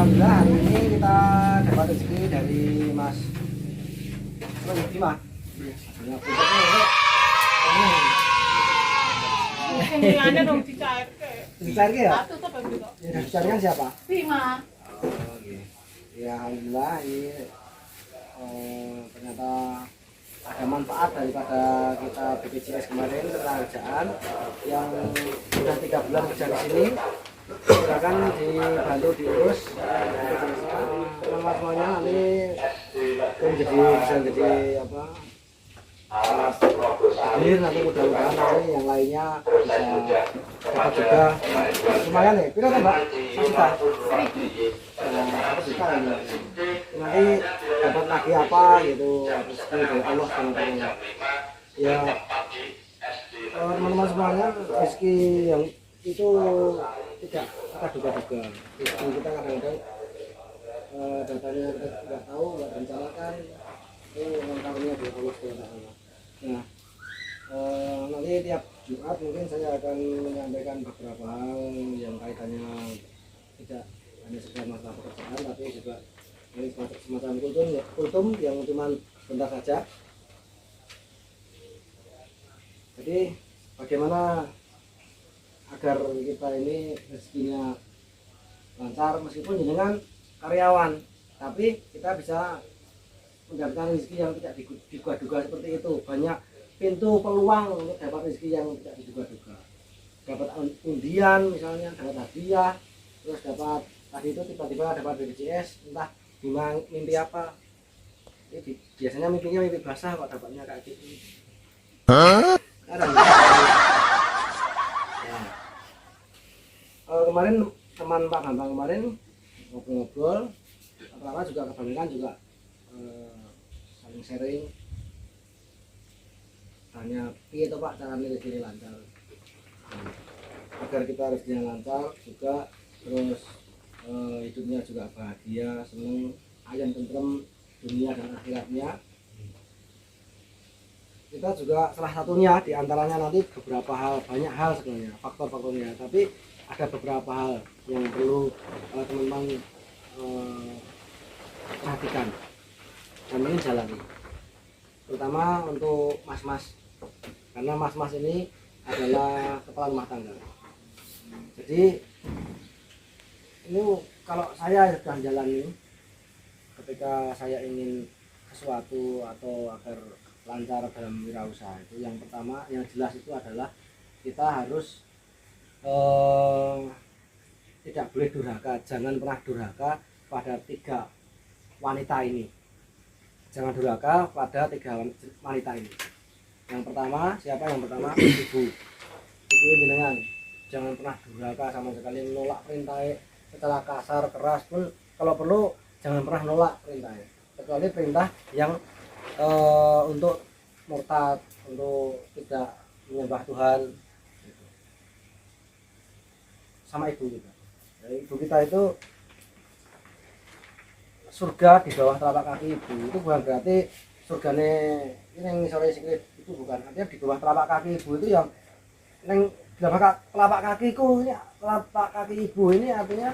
Alhamdulillah hari ini kita dapat rezeki dari Mas Bima. Semuanya dong dicairke. Dicairke ya? Satu tuh baru kok. Ya, dicairkan siapa? Bima. Oh, iya. Ya alhamdulillah ini ternyata ada manfaat daripada kita BPJS kemarin tenaga kerjaan yang sudah 3 bulan kerja di sini. Silakan dibantu diurus semuanya nanti bisa jadi apa hadir nanti mudah-mudahan nanti yang lainnya bisa dapat juga lumayan ya berapa mbak? 1 juta? 1 juta ini nanti dapat lagi apa gitu rezeki dari Allah SWT ya teman-teman semuanya rezeki yang itu tidak kita duga-duga rezeki kita kadang-kadang datanya kita tidak tahu nggak rencanakan itu lengkapnya dari Allah SWT. Nah nanti tiap Jumat mungkin saya akan menyampaikan beberapa hal yang kaitannya tidak hanya sekedar masalah pekerjaan tapi juga ini semacam kultum yang cuma sebentar saja. Jadi bagaimana agar kita ini rezekinya lancar meskipun dengan karyawan, tapi kita bisa mendapatkan rezeki yang tidak diduga-duga seperti itu. Banyak pintu peluang untuk dapat rezeki yang tidak diduga-duga. Dapat undian misalnya, dapat hadiah, terus dapat tadi itu tiba-tiba dapat BPJS, entah mimpi apa. Ini biasanya mimpinya mimpi basah kok dapatnya kayak gitu. Kemarin teman Pak Bambang kemarin ngobrol-ngobrol, lama juga kebanyakan juga saling sharing tanya piye to Pak cara rezeki lancar agar kita rezekinya lancar juga terus hidupnya juga bahagia seneng ayam tentrem dunia dan akhiratnya. Kita juga salah satunya diantaranya nanti beberapa hal, banyak hal sebenarnya faktor-faktornya, tapi ada beberapa hal yang perlu teman-teman perhatikan dan ini jalani, terutama untuk mas-mas, karena mas-mas ini adalah kepala rumah tangga. Jadi ini kalau saya sudah jalani ketika saya ingin sesuatu atau agar lancar dalam wirausaha itu yang pertama yang jelas itu adalah kita harus tidak boleh durhaka, jangan pernah durhaka pada 3 wanita ini. Jangan durhaka pada 3 wanita ini. Yang pertama, siapa yang pertama? Ibu. Ibu ini dengan jangan pernah durhaka sama sekali, menolak perintah secara kasar, keras pun kalau perlu jangan pernah nolak perintah. Kecuali perintah yang untuk murtad, untuk tidak menyembah Tuhan. Sama ibu kita. Jadi ibu kita itu surga di bawah telapak kaki ibu. Itu bukan berarti surgane ini yang sore sikit itu bukan. Artinya di bawah telapak kaki ibu itu yang neng telapak kakiku ini telapak kaki ibu ini artinya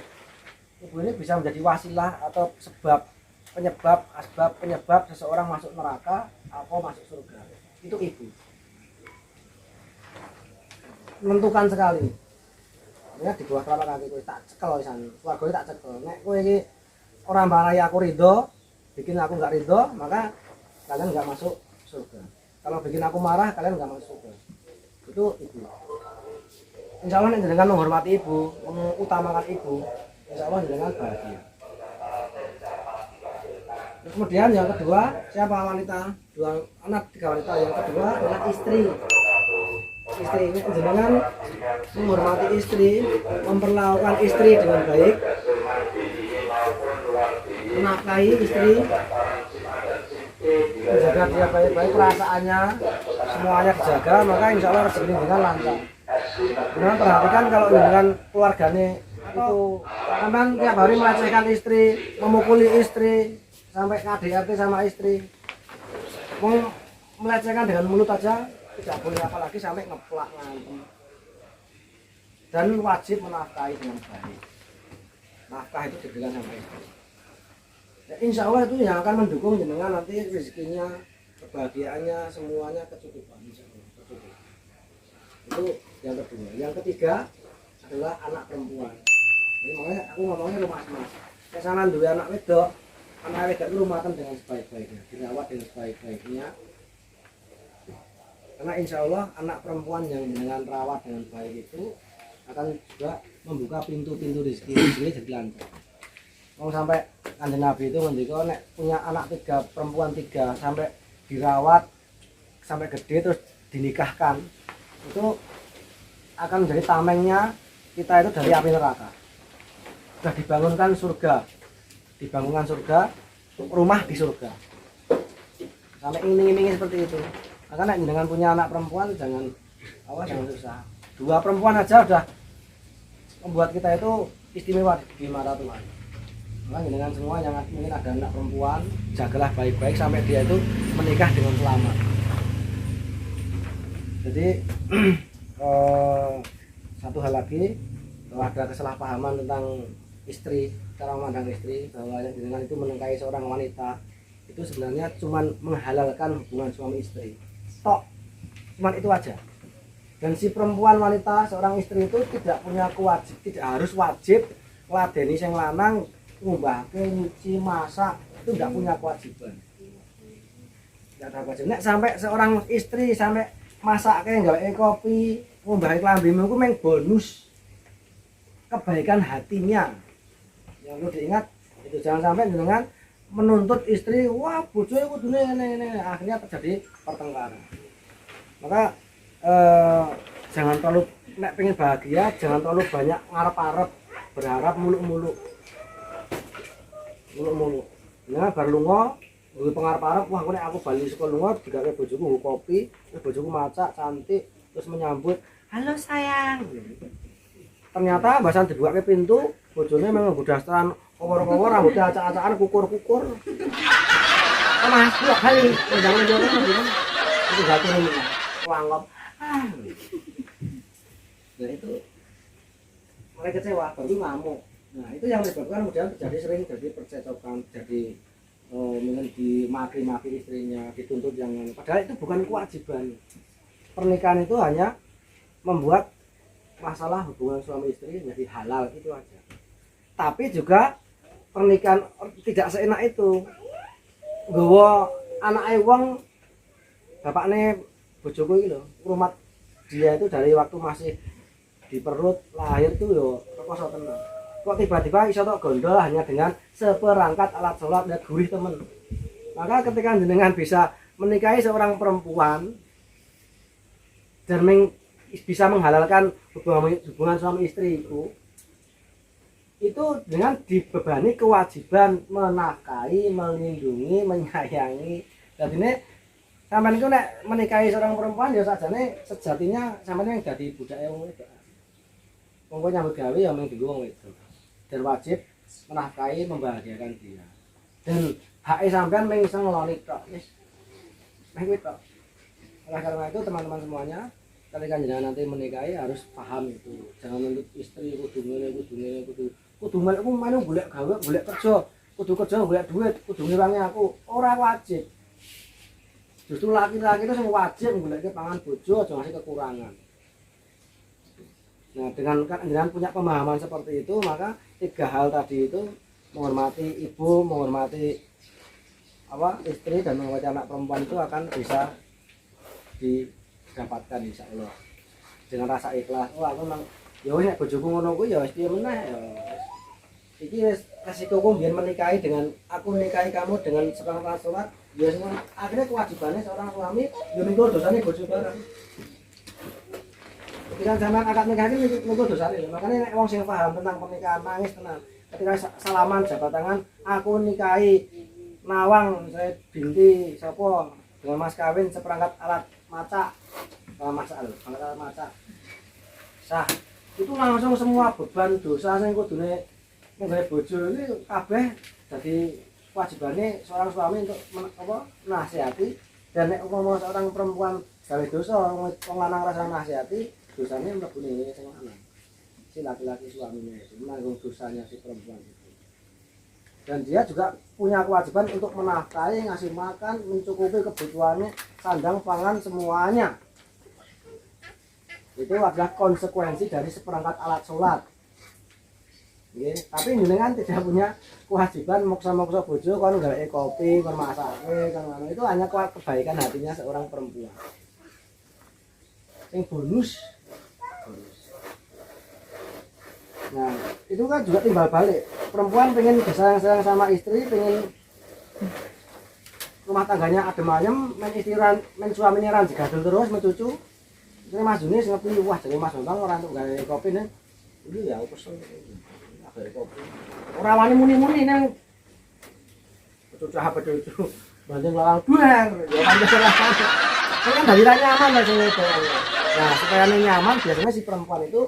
ibu ini bisa menjadi wasilah atau asbab penyebab seseorang masuk neraka atau masuk surga. Itu ibu. Menentukan sekali. Ya di bawah telapak kaki kowe tak cekel pisan. Swargane tak cekel. Nek kowe iki ora marahi aku ridho, bikin aku enggak ridho, maka kalian enggak masuk surga. Kalau bikin aku marah, kalian enggak masuk surga. Itu ibu. Insya Allah dengan menghormati ibu, mengutamakan ibu, insya Allah dengan bahagia. Kemudian yang kedua, siapa wanita? 2 anak 3 wanita. Yang kedua adalah istri. Istri ini dengan menghormati istri, memperlakukan istri dengan baik, menafkahi istri, menjaga dia baik-baik, perasaannya semuanya dijaga, maka insya Allah rezeki dengan lancar. Dengan perhatikan kalau dengan keluarganya itu kadang tiap hari melecehkan istri, memukuli istri, sampai KDRT sama istri, melecehkan dengan mulut aja tidak boleh, apalagi sampai ngeplak nanti. Dan wajib menafkahi dengan baik. nafkah itu diberikan sama istri. Ya, insya Allah itu yang akan mendukung jenengan nanti rezekinya, kebahagiaannya, semuanya kecukupan, insya Allah kecukupan. Itu yang kedua. Yang ketiga adalah anak perempuan. Jadi makanya aku ngomongnya rumah mas. Kesanan dua anak wedok, anak wedok itu rumahkan dengan sebaik-baiknya, dirawat dengan sebaik-baiknya. Karena insya Allah anak perempuan yang dengan rawat dengan baik itu akan juga membuka pintu-pintu rezeki jadi lancar. Mau sampai Kanjeng Nabi itu ngendika nek punya anak 3, perempuan 3 sampai dirawat sampai gede terus dinikahkan itu akan menjadi tamengnya kita itu dari api neraka. Sudah dibangunkan surga, rumah di surga. Sampai iming-imingi seperti itu. Makanya dengan punya anak perempuan jangan susah. 2 perempuan aja udah membuat kita itu istimewa di mata Tuhan. Makanya dengan semua yang mungkin ada anak perempuan, jagalah baik-baik sampai dia itu menikah dengan selamat. Jadi satu hal lagi, kalau ada kesalahpahaman tentang istri, cara memandang istri, bahwa yang dengan itu menengkai seorang wanita itu sebenarnya cuma menghalalkan hubungan suami istri. Tok, cuma itu aja. Dan si perempuan wanita seorang istri itu tidak punya kewajiban, tidak harus wajib ngladeni sing lanang, ngumbahke, nyuci, masak, itu tidak punya kewajiban. Tidak ada kewajiban. Nek sampai seorang istri sampai masaknya gawe kopi, ngumbahi klambimu itu meng bonus kebaikan hatinya. Yang perlu diingat itu jangan sampai dengan menuntut istri, wah bojoe kudune ngene akhirnya terjadi pertengkaran. Maka jangan terlalu nek pengen bahagia, jangan terlalu banyak ngarep-arep, berharap muluk-muluk. Nah, bar lunga duwe pengarep-arep, wah nek aku bali saka lunga digawe bojoku nggo kopi, terus bojoku masak cantik, terus menyambut, "Halo sayang." Ternyata bahasan dibukake pintu, bojone memang nggo dasteran kowor-kowor, rambutnya acak-acakan, kukur-kukur. Mas, kok kali jangan jono gimana? Itu gak turun ini. Wanggop. Nah itu mulai kecewa, baru ngamuk. Nah itu yang menyebabkan kemudian terjadi sering jadi percekcokan, jadi mungkin dimaki-maki istrinya, dituntut yang padahal itu bukan kewajiban. Pernikahan itu hanya membuat masalah hubungan suami istri menjadi halal, itu aja. Tapi juga pernikahan tidak seenak itu. Nggawa anake wong bapakne bojoku iki lho, rumat dia itu dari waktu masih di perut lahir tuh yo rekoso tenan. Kok tiba-tiba iso tok gondol hanya dengan seperangkat alat sholat dan gurih temen. Maka ketika jenengan bisa menikahi seorang perempuan dan bisa menghalalkan hubungan suami istri itu dengan dibebani kewajiban menafkahi, melindungi, menyayangi. Jadi ini sampean itu nek menikahi seorang perempuan ya sajane sejatinya sampean yang dadi budake wong wedok. Wong kok nyambut gawe ya mung dienggo wong wedok. Dan wajib menafkahi, membahagiakan dia. Dan hak sampean mung iso ngeloni tok. Wis. Meh kuwi tok. Oleh karena itu teman-teman semuanya, ketika jenengan nanti menikahi harus paham itu. Jangan nuntut istri kudu ngene, kudu melek aku manu golek gawe, golek kerja, kudu kerja golek duit, kudu ngirangi aku. Ora wajib. Justru laki-laki itu sing wajib goleke pangan bojo aja ngasih kekurangan. Nah, dengan punya pemahaman seperti itu, maka 3 hal tadi itu menghormati ibu, menghormati istri dan menghormati anak perempuan itu akan bisa didapatkan insya Allah dengan rasa ikhlas. Oh aku memang ya wis nek bojoku ngono kuwi ya wis piye meneh ya. Iki wis resikoku biyen menikahi dengan aku nikahi kamu dengan seperangkat sholat, ya semua akhirnya kewajibannya seorang suami ya minggu dosane bojo bareng. Ketika zaman akad nikah ini minggu dosane. Makanya nek wong sing paham tentang pernikahan nangis tenan. Ketika salaman jabat tangan, aku nikahi Nawang saya binti sapa dengan mas kawin seperangkat alat maca, alat maca. Sah. Itu langsung semua beban dosa sing kudune nggawe bojo iki kabeh dadi kewajibane seorang suami untuk nasihati. Dan nek umpama seorang perempuan gawe dosa wong lanang rasa nasihati, dosane mlebu ning sing lanang. si laki-laki suaminya itu, menanggung dosanya si perempuan itu. Dan dia juga punya kewajiban untuk menafkahi, ngasih makan, mencukupi kebutuhannya, sandang, pangan, semuanya. Itu adalah konsekuensi dari seperangkat alat sholat. Oke, tapi jenengan tidak punya kewajiban maksa-maksa bojo kon gawe kopi, kon masake, kon itu hanya kebaikan hatinya seorang perempuan. Yang bonus. Nah, itu kan juga timbal balik. Perempuan pengen disayang-sayang sama istri, pengen rumah tangganya adem ayem, men suaminya ran digadul terus, mencucu. Ini Mas Junis ngerti, wah jadi Mas Bambang orang untuk gawe kopi nih. Ini ya aku pesen gawe kopi. Ora wani muni-muni nang cucu banding lalang duer. Ya kan salah. Kan dari nyaman lah sing itu. Nah, supaya nyaman biasanya si perempuan itu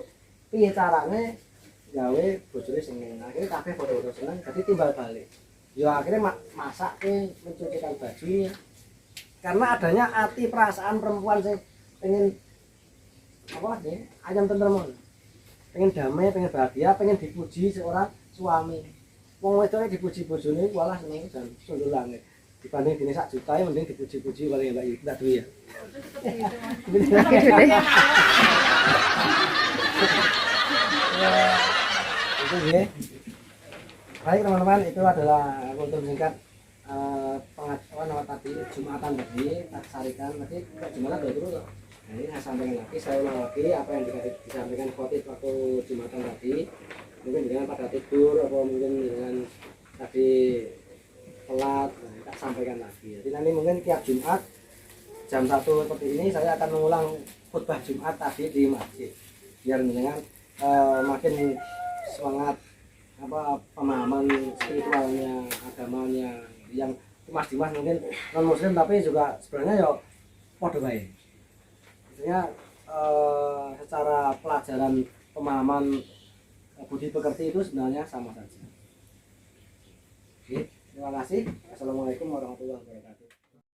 piye carane gawe bojone sing enak. Akhirnya kabeh padha-padha seneng, jadi timbal balik. Ya akhirnya masak mencucikan bajunya. Karena adanya hati perasaan perempuan sing pengen apa sih? Ayam tentrem. Pengen damai, pengen bahagia, pengen dipuji seorang suami. Wong wedoke dipuji bojone walah seneng dan sundul langit. Dibanding dene sak juta mending dipuji-puji paling Mbak Yu. Enggak duwe ya. Itu ya. Baik teman-teman, itu adalah kultur singkat pengetahuan nama tadi Jumatan tadi, tak sarikan tadi Jumatan udah dulu loh. Nah, ini saya sampaikan lagi, saya ulang lagi apa yang disampaikan khotib waktu Jumatan tadi. Mungkin dengan pada tidur atau mungkin dengan tadi telat, nah, tak sampaikan lagi. Jadi nanti mungkin tiap Jumat jam 1 seperti ini saya akan mengulang khutbah Jumat tadi di masjid biar dengan makin semangat apa pemahaman spiritualnya, agamanya yang Dimas mungkin non muslim tapi juga sebenarnya ya podo bae. Maksudnya secara pelajaran pemahaman budi pekerti itu sebenarnya sama saja. Oke, terima kasih. Assalamualaikum warahmatullahi wabarakatuh.